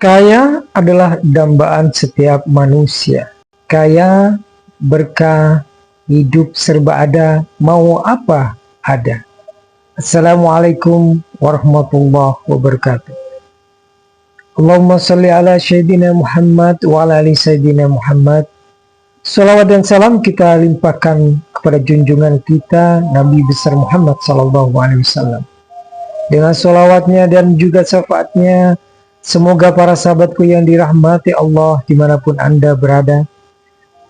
Kaya adalah dambaan setiap manusia. Kaya, berkah, hidup serba ada, mau apa ada. Assalamualaikum warahmatullahi wabarakatuh. Allahumma salli ala Sayyidina Muhammad wa ala ali Sayyidina Muhammad. Salawat dan salam kita limpahkan kepada junjungan kita Nabi besar Muhammad SAW. Dengan salawatnya dan juga syafaatnya, semoga para sahabatku yang dirahmati Allah dimanapun Anda berada,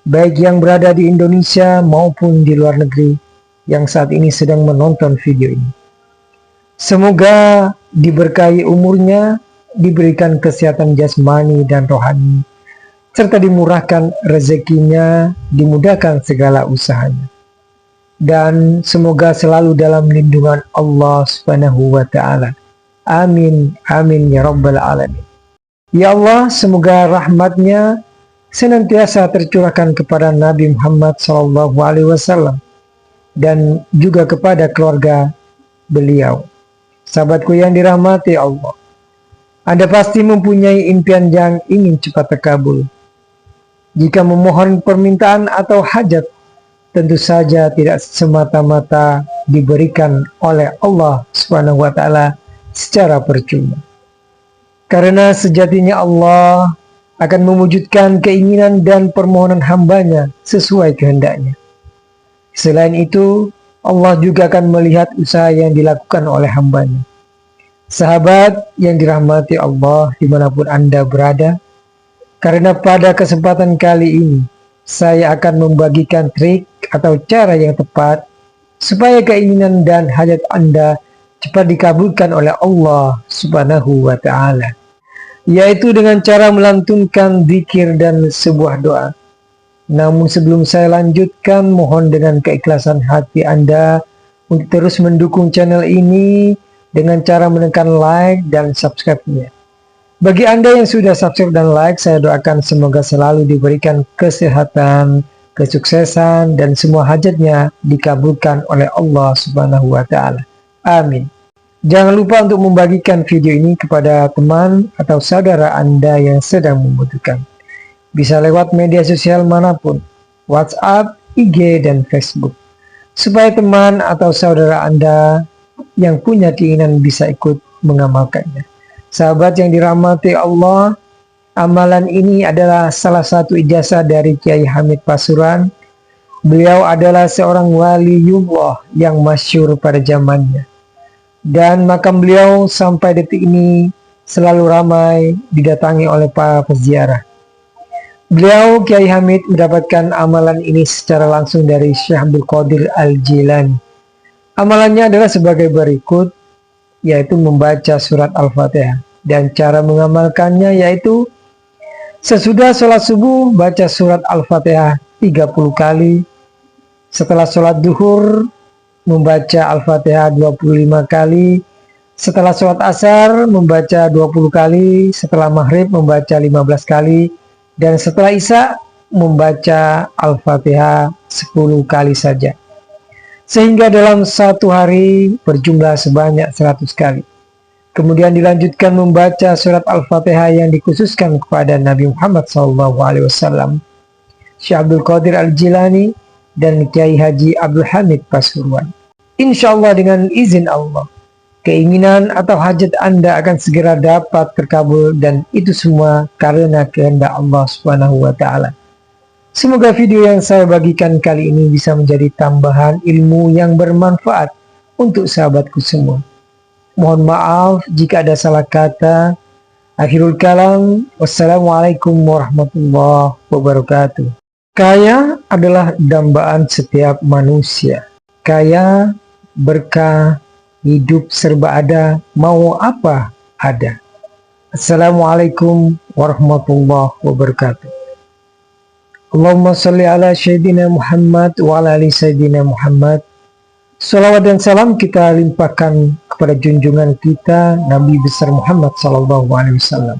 baik yang berada di Indonesia maupun di luar negeri, yang saat ini sedang menonton video ini. Semoga diberkahi umurnya, diberikan kesehatan jasmani dan rohani, serta dimurahkan rezekinya, dimudahkan segala usahanya. Dan semoga selalu dalam lindungan Allah Subhanahu wa Ta'ala. Amin, amin ya Rabbal Alamin. Ya Allah, semoga rahmatnya senantiasa tercurahkan kepada Nabi Muhammad SAW dan juga kepada keluarga beliau. Sahabatku yang dirahmati Allah, Anda pasti mempunyai impian yang ingin cepat terkabul. Jika memohon permintaan atau hajat, tentu saja tidak semata-mata diberikan oleh Allah Subhanahu wa Ta'ala secara percuma. Karena sejatinya Allah akan mewujudkan keinginan dan permohonan hambanya sesuai kehendaknya. Selain itu, Allah juga akan melihat usaha yang dilakukan oleh hambanya. Sahabat yang dirahmati Allah dimanapun Anda berada, karena pada kesempatan kali ini, saya akan membagikan trik atau cara yang tepat supaya keinginan dan hajat Anda cepat dikabulkan oleh Allah Subhanahu wa Ta'ala, yaitu dengan cara melantunkan zikir dan sebuah doa. Namun sebelum saya lanjutkan, mohon dengan keikhlasan hati Anda untuk terus mendukung channel ini dengan cara menekan like dan subscribe-nya. Bagi Anda yang sudah subscribe dan like, saya doakan semoga selalu diberikan kesehatan, kesuksesan, dan semua hajatnya dikabulkan oleh Allah Subhanahu wa Ta'ala. Amin. Jangan lupa untuk membagikan video ini kepada teman atau saudara Anda yang sedang membutuhkan. Bisa lewat media sosial manapun, WhatsApp, IG, dan Facebook, supaya teman atau saudara Anda yang punya keinginan bisa ikut mengamalkannya. Sahabat yang dirahmati Allah, amalan ini adalah salah satu ijazah dari Kiai Hamid Pasuruan. Beliau adalah seorang waliullah yang masyhur pada zamannya. Dan makam beliau sampai detik ini selalu ramai didatangi oleh para peziarah. Beliau, Kiai Hamid, mendapatkan amalan ini secara langsung dari Syekh Abdul Qadir Al-Jilani. Amalannya adalah sebagai berikut, yaitu membaca surat Al-Fatihah. Dan cara mengamalkannya yaitu sesudah sholat subuh baca surat Al-Fatihah 30 kali. Setelah sholat duhur membaca Al-Fatihah 25 kali. Setelah sholat asar membaca 20 kali. Setelah maghrib membaca 15 kali. Dan setelah isya membaca Al-Fatihah 10 kali saja. Sehingga dalam satu hari berjumlah sebanyak 100 kali. Kemudian dilanjutkan membaca surat Al-Fatihah yang dikhususkan kepada Nabi Muhammad SAW, Syekh Abdul Qadir Al-Jilani, dan Kiai Haji Abdul Hamid Pasuruan. Insya Allah dengan izin Allah, keinginan atau hajat Anda akan segera dapat terkabul, dan itu semua karena kehendak Allah Subhanahu wa Ta'ala. Semoga video yang saya bagikan kali ini bisa menjadi tambahan ilmu yang bermanfaat untuk sahabatku semua. Mohon maaf jika ada salah kata. Akhirul kalam, wassalamualaikum warahmatullahi wabarakatuh. Kaya adalah dambaan setiap manusia. Kaya, berkah, hidup serba ada, mau apa ada. Assalamualaikum warahmatullahi wabarakatuh. Allahumma salli ala Sayyidina Muhammad wa ala ali Sayyidina Muhammad. Salawat dan salam kita limpahkan kepada junjungan kita Nabi besar Muhammad SAW.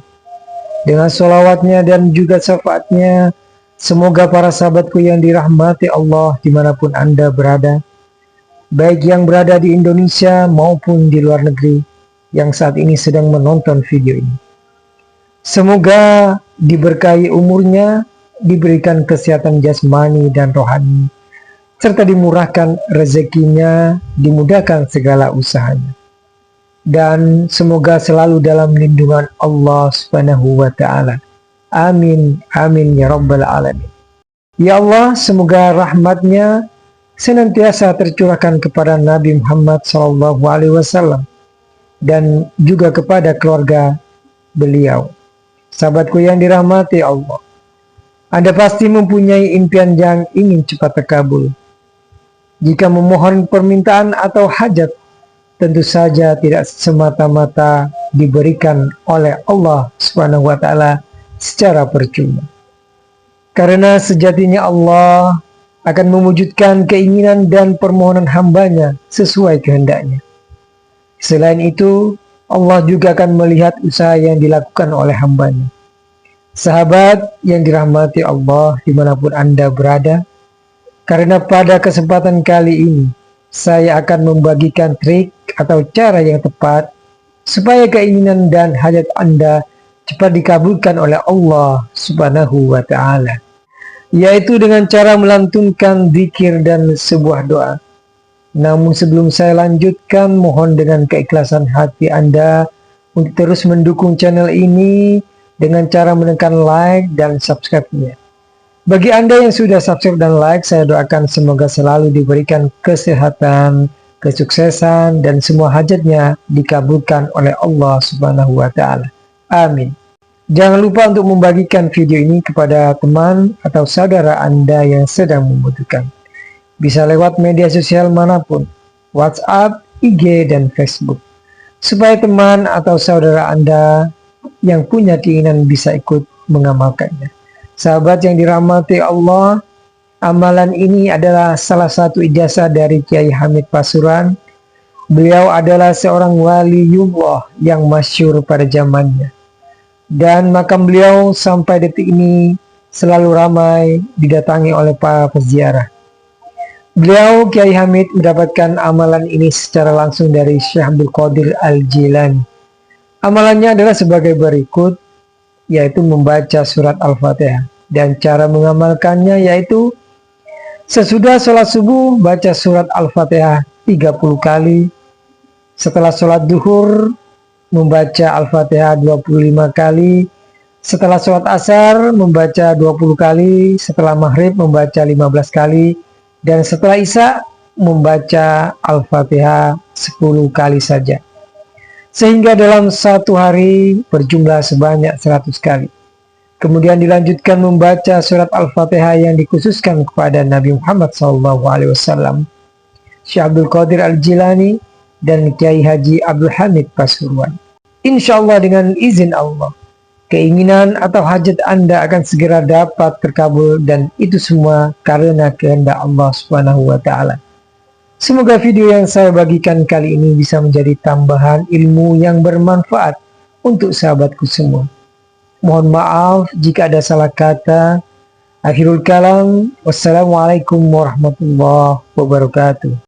Dengan salawatnya dan juga syafaatnya, semoga para sahabatku yang dirahmati Allah dimanapun Anda berada, baik yang berada di Indonesia maupun di luar negeri, yang saat ini sedang menonton video ini. Semoga diberkahi umurnya, diberikan kesehatan jasmani dan rohani, serta dimurahkan rezekinya, dimudahkan segala usahanya. Dan semoga selalu dalam lindungan Allah Subhanahu wa Ta'ala. Amin, amin ya Rabbal Alamin. Ya Allah, semoga rahmatnya senantiasa tercurahkan kepada Nabi Muhammad SAW dan juga kepada keluarga beliau. Sahabatku yang dirahmati Allah, Anda pasti mempunyai impian yang ingin cepat terkabul. Jika memohon permintaan atau hajat, tentu saja tidak semata-mata diberikan oleh Allah Subhanahu wa Ta'ala secara percuma. Karena sejatinya Allah akan mewujudkan keinginan dan permohonan hambanya sesuai kehendaknya. Selain itu, Allah juga akan melihat usaha yang dilakukan oleh hambanya. Sahabat yang dirahmati Allah dimanapun Anda berada, karena pada kesempatan kali ini, saya akan membagikan trik atau cara yang tepat supaya keinginan dan hajat Anda cepat dikabulkan oleh Allah Subhanahu wa Ta'ala, yaitu dengan cara melantunkan zikir dan sebuah doa. Namun sebelum saya lanjutkan, mohon dengan keikhlasan hati Anda untuk terus mendukung channel ini dengan cara menekan like dan subscribe-nya. Bagi Anda yang sudah subscribe dan like, saya doakan semoga selalu diberikan kesehatan, kesuksesan, dan semua hajatnya dikabulkan oleh Allah Subhanahu wa Ta'ala. Amin. Jangan lupa untuk membagikan video ini kepada teman atau saudara Anda yang sedang membutuhkan. Bisa lewat media sosial manapun, WhatsApp, IG, dan Facebook, supaya teman atau saudara Anda yang punya keinginan bisa ikut mengamalkannya. Sahabat yang dirahmati Allah, amalan ini adalah salah satu ijazah dari Kiai Hamid Pasuruan. Beliau adalah seorang waliullah yang masyhur pada zamannya. Dan makam beliau sampai detik ini selalu ramai didatangi oleh para peziarah. Beliau, Kiai Hamid, mendapatkan amalan ini secara langsung dari Syekh Abdul Qadir Al-Jilani. Amalannya adalah sebagai berikut, yaitu membaca surat Al-Fatihah. Dan cara mengamalkannya yaitu sesudah sholat subuh baca surat Al-Fatihah 30 kali. Setelah sholat duhur membaca Al-Fatihah 25 kali. Setelah sholat asar membaca 20 kali. Setelah maghrib membaca 15 kali. Dan setelah isya membaca Al-Fatihah 10 kali saja. Sehingga dalam satu hari berjumlah sebanyak 100 kali. Kemudian dilanjutkan membaca surat Al-Fatihah yang dikhususkan kepada Nabi Muhammad SAW, Syekh Abdul Qadir Al-Jilani, dan Kiai Haji Abdul Hamid Pasuruan. Insya Allah dengan izin Allah, keinginan atau hajat Anda akan segera dapat terkabul, dan itu semua karena kehendak Allah Subhanahu wa Ta'ala. Semoga video yang saya bagikan kali ini bisa menjadi tambahan ilmu yang bermanfaat untuk sahabatku semua. Mohon maaf jika ada salah kata. Akhirul kalam, wassalamualaikum warahmatullahi wabarakatuh.